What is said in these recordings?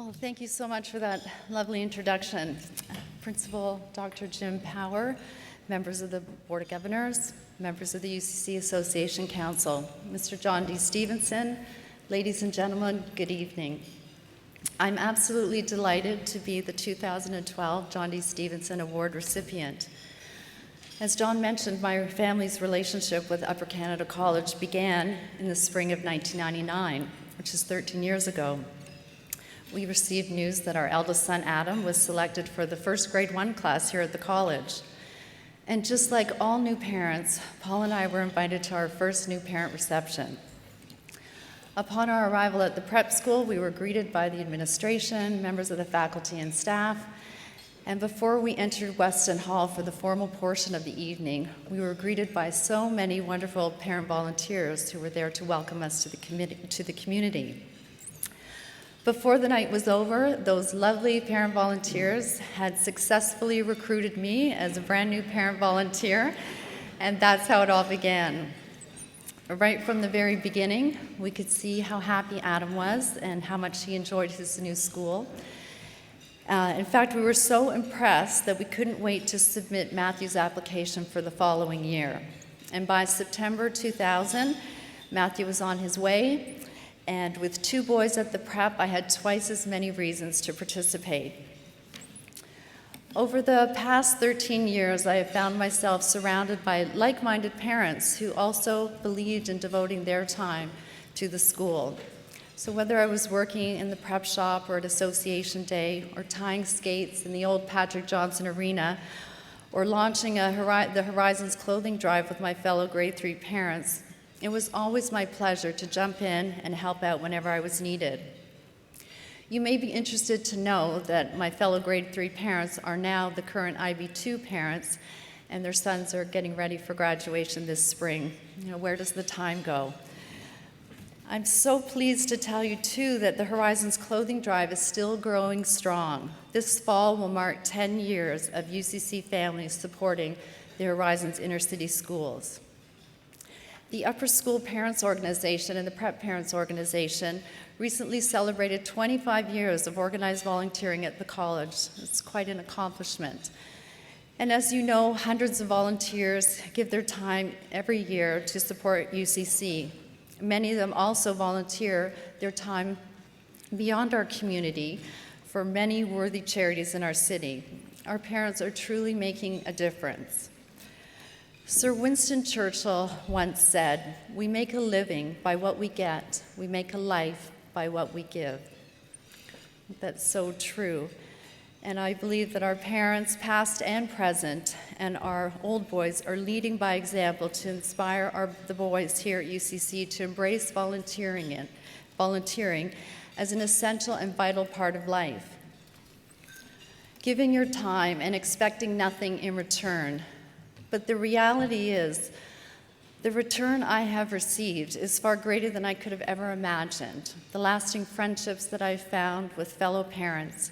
Well, thank you so much for that lovely introduction. Principal Dr. Jim Power, members of the Board of Governors, members of the UCC Association Council, Mr. John D. Stevenson, ladies and gentlemen, good evening. I'm absolutely delighted to be the 2012 John D. Stevenson Award recipient. As John mentioned, my family's relationship with Upper Canada College began in the spring of 1999, which is 13 years ago. We received news that our eldest son, Adam, was selected for the first grade 1 class here at the college. And just like all new parents, Paul and I were invited to our first new parent reception. Upon our arrival at the prep school, we were greeted by the administration, members of the faculty and staff, and before we entered Weston Hall for the formal portion of the evening, we were greeted by so many wonderful parent volunteers who were there to welcome us to the community. Before the night was over, those lovely parent volunteers had successfully recruited me as a brand new parent volunteer, and that's how it all began. Right from the very beginning, we could see how happy Adam was and how much he enjoyed his new school. In fact, we were so impressed that we couldn't wait to submit Matthew's application for the following year. And by September 2000, Matthew was on his way. And with 2 boys at the prep, I had twice as many reasons to participate. Over the past 13 years, I have found myself surrounded by like-minded parents who also believed in devoting their time to the school. So whether I was working in the prep shop or at Association Day, or tying skates in the old Patrick Johnson Arena, or launching the Horizons clothing drive with my fellow grade 3 parents, it was always my pleasure to jump in and help out whenever I was needed. You may be interested to know that my fellow grade 3 parents are now the current IB2 parents, and their sons are getting ready for graduation this spring. Where does the time go? I'm so pleased to tell you, too, that the Horizons Clothing Drive is still growing strong. This fall will mark 10 years of UCC families supporting the Horizons inner-city schools. The Upper School Parents Organization and the Prep Parents Organization recently celebrated 25 years of organized volunteering at the college. It's quite an accomplishment. And as you know, hundreds of volunteers give their time every year to support UCC. Many of them also volunteer their time beyond our community for many worthy charities in our city. Our parents are truly making a difference. Sir Winston Churchill once said, "We make a living by what we get. We make a life by what we give." That's so true. And I believe that our parents, past and present, and our old boys are leading by example to inspire the boys here at UCC to embrace volunteering as an essential and vital part of life. Giving your time and expecting nothing in return. But the reality is, the return I have received is far greater than I could have ever imagined. The lasting friendships that I've found with fellow parents,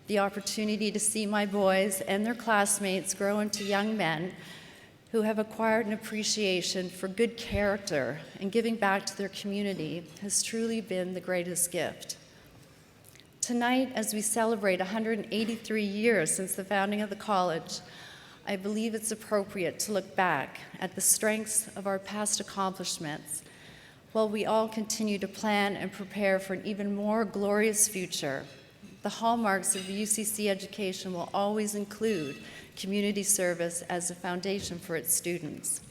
the opportunity to see my boys and their classmates grow into young men who have acquired an appreciation for good character and giving back to their community has truly been the greatest gift. Tonight, as we celebrate 183 years since the founding of the college, I believe it's appropriate to look back at the strengths of our past accomplishments while we all continue to plan and prepare for an even more glorious future. The hallmarks of UCC education will always include community service as a foundation for its students.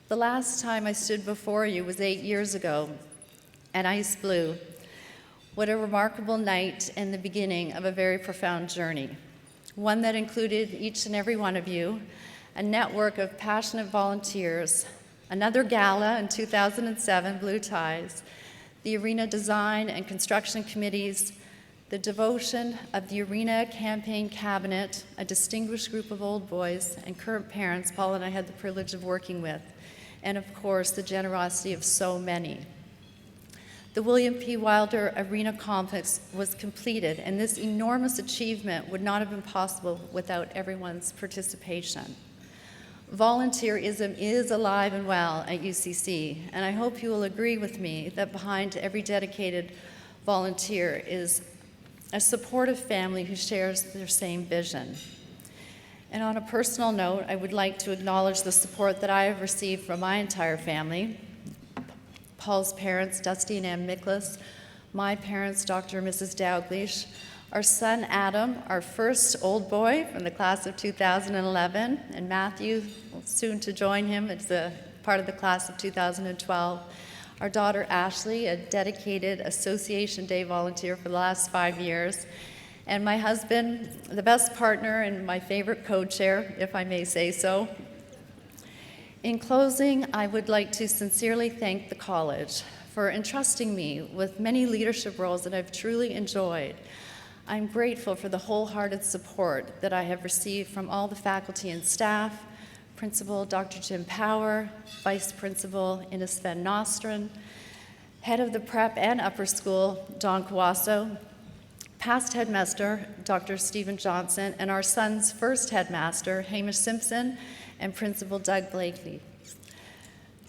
The last time I stood before you was 8 years ago at Ice Blue. What a remarkable night and the beginning of a very profound journey. One that included each and every one of you, a network of passionate volunteers, another gala in 2007, Blue Ties, the arena design and construction committees, the devotion of the arena campaign cabinet, a distinguished group of old boys and current parents Paul and I had the privilege of working with, and of course, the generosity of so many. The William P. Wilder Arena Complex was completed, and this enormous achievement would not have been possible without everyone's participation. Volunteerism is alive and well at UCC, and I hope you will agree with me that behind every dedicated volunteer is a supportive family who shares their same vision. And on a personal note, I would like to acknowledge the support that I have received from my entire family. Paul's parents, Dusty and Ann Miklas, my parents, Dr. and Mrs. Dalglish, our son Adam, our first old boy from the class of 2011, and Matthew, soon to join him, it's a part of the class of 2012. Our daughter Ashley, a dedicated Association Day volunteer for the last 5 years, and my husband, the best partner and my favorite co-chair, if I may say so. In closing, I would like to sincerely thank the college for entrusting me with many leadership roles that I've truly enjoyed. I'm grateful for the wholehearted support that I have received from all the faculty and staff, Principal Dr. Jim Power, Vice Principal Ines Van Nostren, Head of the Prep and Upper School, Don Cawasso, past headmaster, Dr. Stephen Johnson, and our son's first headmaster, Hamish Simpson, and Principal Doug Blakely.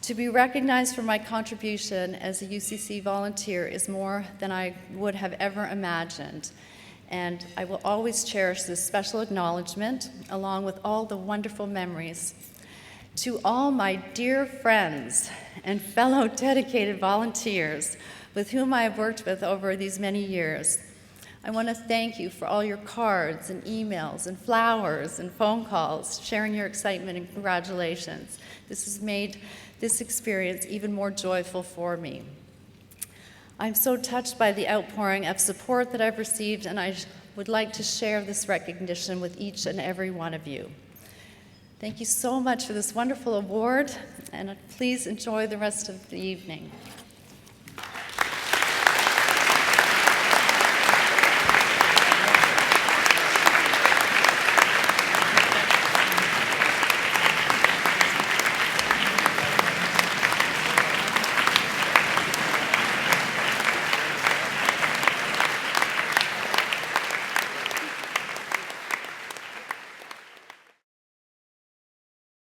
To be recognized for my contribution as a UCC volunteer is more than I would have ever imagined, and I will always cherish this special acknowledgement along with all the wonderful memories. To all my dear friends and fellow dedicated volunteers with whom I have worked with over these many years, I want to thank you for all your cards and emails and flowers and phone calls, sharing your excitement and congratulations. This has made this experience even more joyful for me. I'm so touched by the outpouring of support that I've received, and I would like to share this recognition with each and every one of you. Thank you so much for this wonderful award, and please enjoy the rest of the evening.